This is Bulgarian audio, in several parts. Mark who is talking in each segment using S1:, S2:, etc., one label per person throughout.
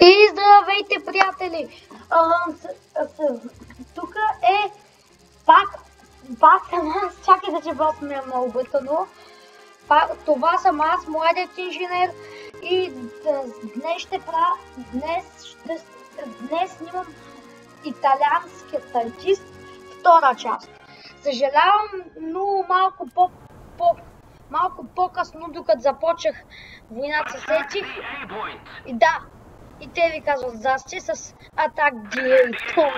S1: И здравейте, приятели! Тук е пак съм аз, чакайте, че бас ме е много бъркано. Това съм аз, младият инженер, и днес снимам италианският танкист, втора част. Съжалявам, но малко по-късно, докато започнах войната, се сетих. И да, и те ви казват здрасти с Атак Директор.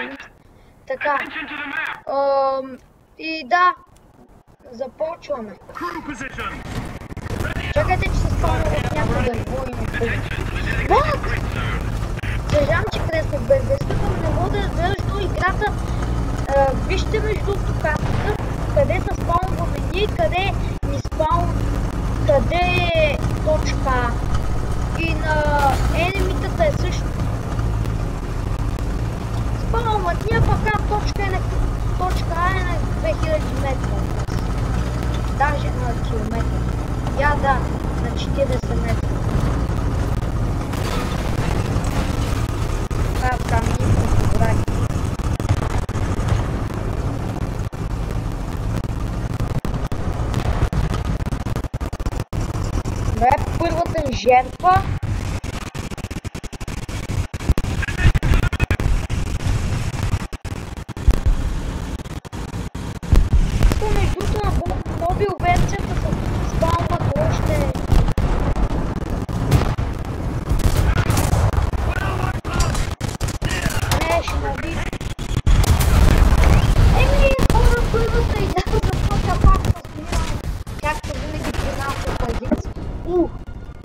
S1: Така. И да, започваме. Чакайте, че се спомня от някъде войни. Вот! Съжалявам, че кресна без деската, но не мога да разбереш до играта. Вижте между картата, къде са спаунваме ние, къде ни къде е точка. И на енемитата е също. Спаунват ние, пък точка А е на 2000 метра. Даже на километра. Я да, на 40 метра. Там ни подобрай. Това е първата жертва.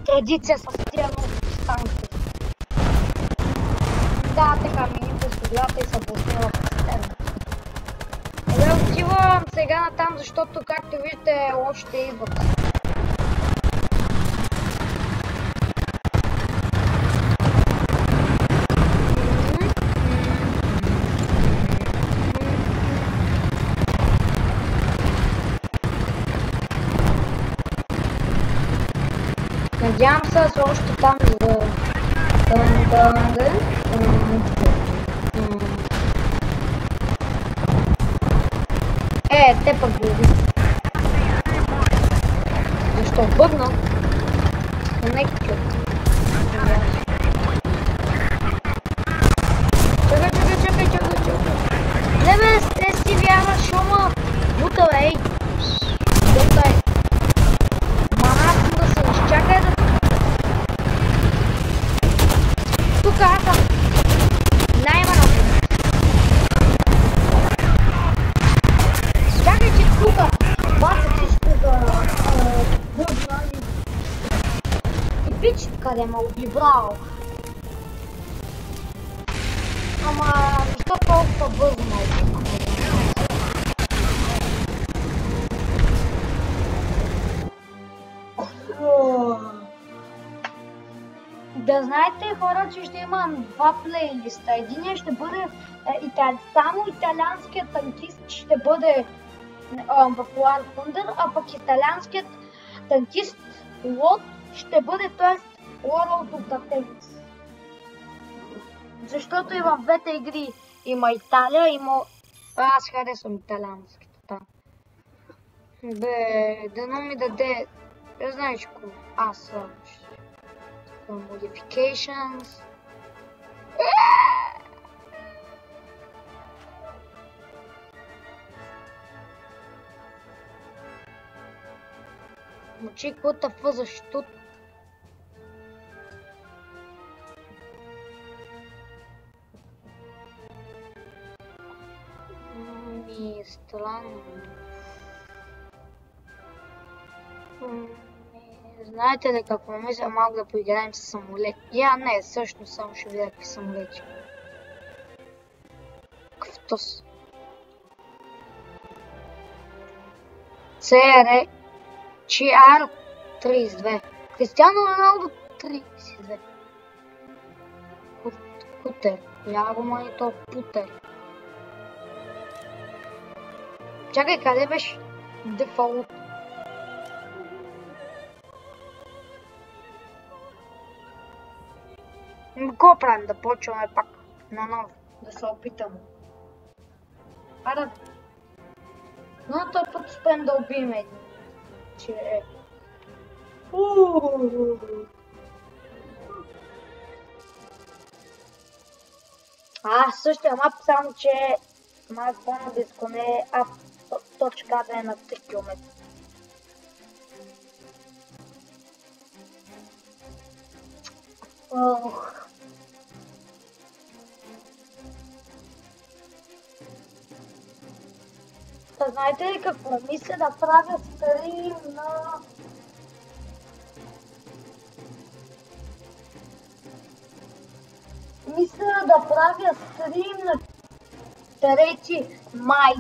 S1: Традиция с тия нови станки. Да, така миним през коглата и се блъснила в система. Отивам сега натам, защото, както виждате, лошите идват. Надявам се да са още там за... те пък гледи. Защо бъдна? Но не кичу. Чакай. Не бе, те си вярваш, шума. Бута, ей. Бутай. Да се изчакай да... Тук аз съм най-малко. Чакай, че тук баса всичко да бъдна и пич къде ме обибрал. Ама защо толкова бързо ме обибрал? Да знаете, хора, че ще имам два плейлиста. Единият ще бъде само италианският танкист ще бъде в War Thunder, а пък италианският танкист лот ще бъде, т.е. World of the Tanks. Защото и в двете игри има Италия, аз харесвам италианските там. Бе, дано ми даде, знаеш какво, аз modifications. Мочи, каквото защо? Странно. Знаете ли какво мисля, малко да поиграем с самолет? Не, също само ще видя какви самолети. Квтос. CR CR 32. Кристиано Роналдо 32. Кутер. Яго монитор путер. Чакай, къде беше дефолт? Какво правим? Да почваме пак наново. Да се опитаме. Ара. Но на този път успеем да убием един. Че е. Същия мап, само че малко по-наблизко, не точка да е на 3 км. Знаете ли какво? Мисля да правя стрим на... Мисля да правя стрим на 3 май.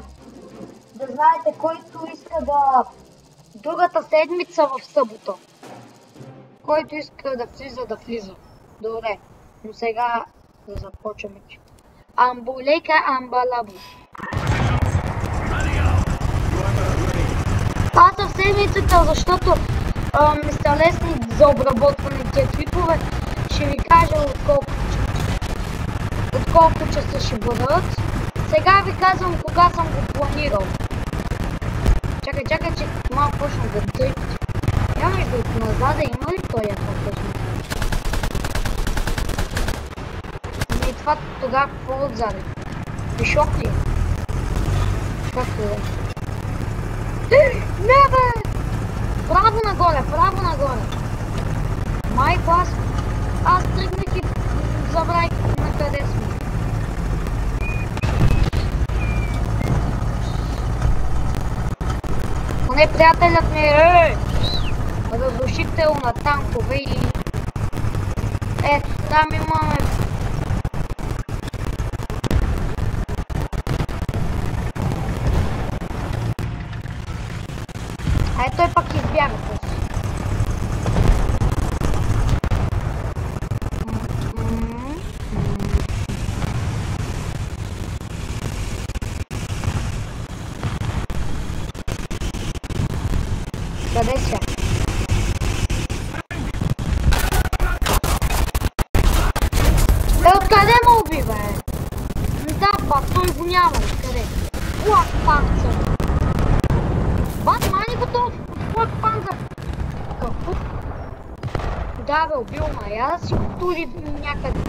S1: Да знаете, който иска да... Другата седмица в събота. Който иска да влиза, да влиза. Добре. Но сега да започваме. Амбулека амбалабу. Това са в седмицата, защото ми са лесни за обработване тия клипове. Ще ви кажа от колко часа ще бъдат. Сега ви казвам кога съм го планирал. Чакай, че малко почна да дрипти. Я между назад да има ли той точно? И това тогава какво отзаде? Пишок ли? Както е? Не бе! Право нагоре! Майко, аз тръгнах и забравих на къде сме. Поне приятелят ми е разрушител на танкове и... Ето, там имаме... Той пак избяга после. Къде си? Откъде ме уби, бе? Да, ба, той го няма. Къде? Блак панцър. Батмани готов! Блак панцър! Какво? Да, бе, убил ме. Я да си го тури някъде.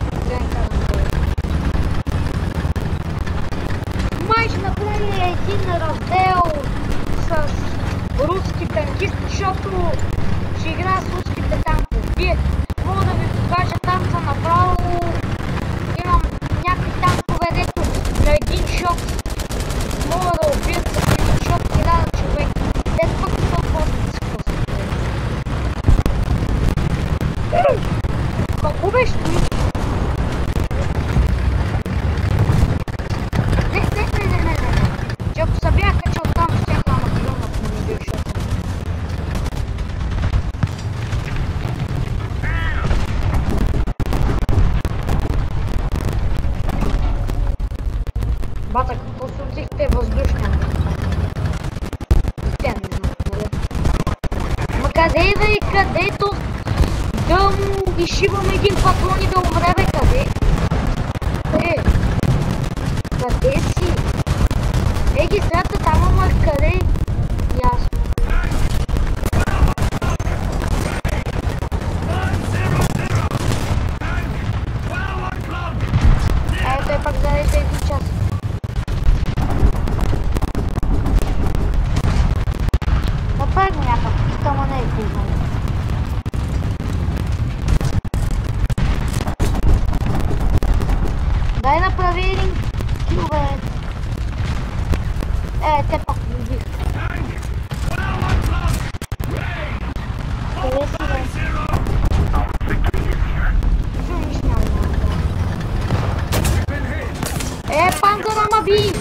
S1: Май ще направи един раздел с руски танкисти, защото ще играя с руските танкове. Вие мога да ви покажа там са направо. Имам някакви танкове, дето на един шот мога да убият с един шот 1000 човек. Дето пък това просто си посъпре. Какво беше? Не. Че ако се бях качил там, щях да напълно, ако не бих шот. Бата, какво случихте въздушния? Те не знам, нали? Ма къде бе, където да му изшивам един патрон и да умре, бе, къде? Къде си? Ги средата там, ама къде? Ясно. Той пак заради един час. Направи го някакъв, ама не е хубаво. Дай направи един килове. Те пак не убих. Къде си, бе? Нищо няма да направя. Панзера ма би!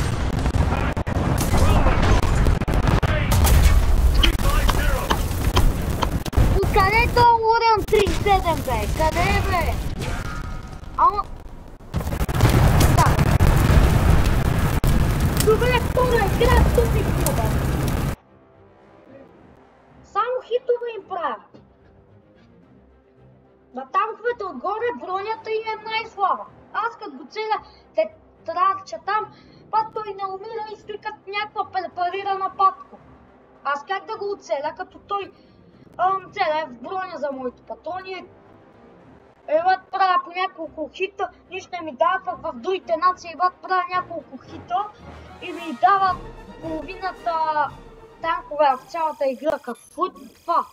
S1: Откъде е това Уран 37, бе? Къде е, бе? Ама... Да. Добре, втора игра, тупи клуба. Само хитове им правя. На танковете отгоре бронята ѝ е най-слаба. Аз като го целя тетрадча там, пак той не умира и стои като някаква препарирана патко. Аз как да го оцеля, като той целя в броня за моите патрони. Бат правя по няколко хита, нищо не ми дава, пък в другите нации бат правя няколко хита и ми дава половината танкове в цялата игра. Какво е това?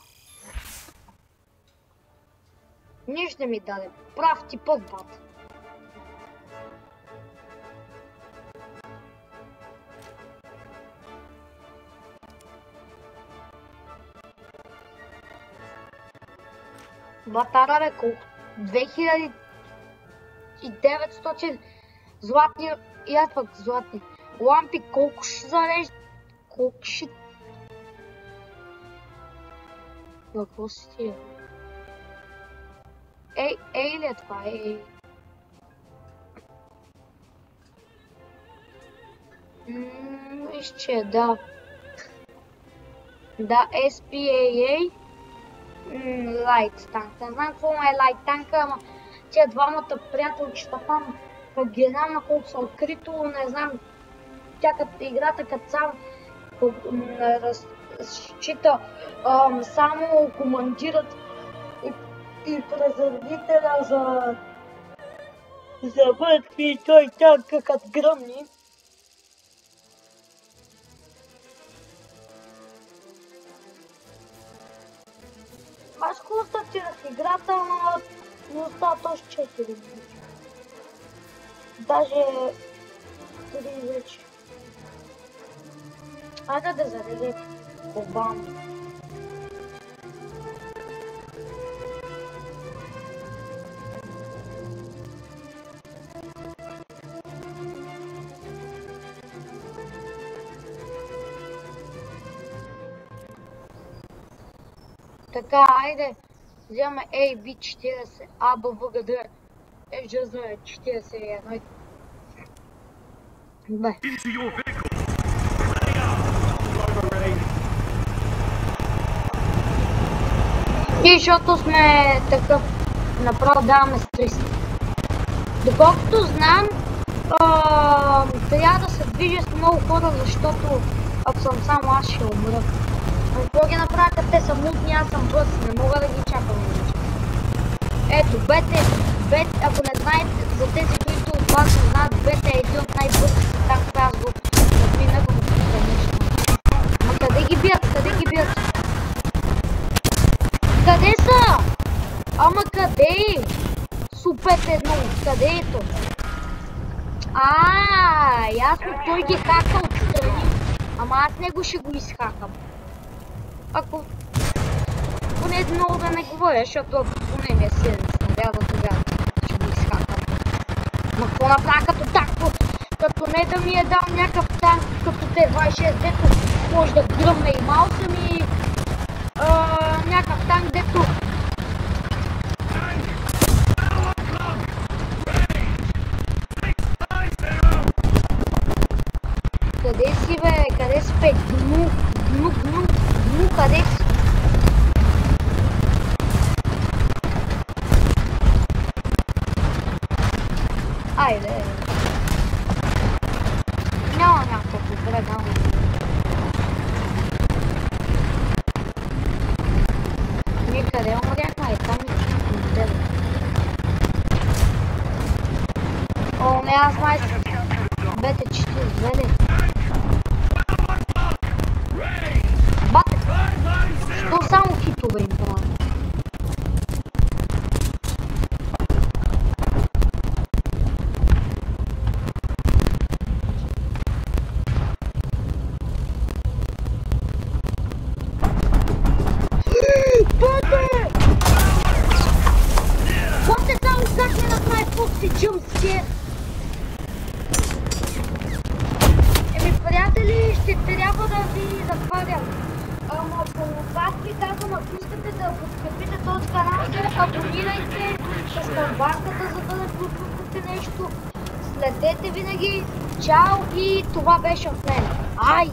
S1: Нищо не ми даде. Прав ти път, бат. Батара бе, колко? 2900 златни и аз пък златни лампи, колко ще зарежда? Колко ще... Какво си ти е? Ей ли е това? Ей. Виж, че да. Да, SPAA. Лайт танк. Не знам какво е лайт танка, ама тия двамата приятелчета там, пък ги знам на колко са открито, не знам, тя като играта като сам разчита, само командират и презервителя за мъртви и той танка като гръмни. Аз хубаво стартирах играта, но остават още 4 минути. Даже 3 вече. Айде да заредим Обама. Така, айде, вземаме AB40, ABVGD, FGZ41. Бе. И защото сме такъв, направо даваме с 300. Доколкото знам, трябва да се движа с много хора, защото ако съм само аз ще умра. Какво ги направя, като те са мутни, аз съм бърз, не мога да ги чакам. Ето, БТ, ако не знаете, за тези, които от вас не знаят, БТ е един от най-бързите танкове, аз го надминах в нещо. Ама къде ги бият? Къде са? Ама къде? Супер едно, къде е то? Ясно, той ги хака отстрани. Ама аз него ще го изхакам. Ако поне много да не говоря, защото поне не се снаряда тогава, ще го изхакам. Но какво направя като танко? Като не да ми е дал някакъв танк като Т-26, дето може да гръмне и малка ми, някакъв танк, дето къде си бе? Къде си бе? Гну, къде си? Айде. Няма някакво време. Никъде умряхме и там и тебе. О, не, аз май БТ-42 ли? Бате! Що само хитове им правят? Бате! Бате, само как не направи фокси джъмпскер? Приятели, ще трябва да ви затварям. Ама по вас ви казвам, ако искате да подкрепите този канал, се абонирайте с камбанката, за да не пропускате нещо. Следете винаги. Чао и това беше от мен. Ай!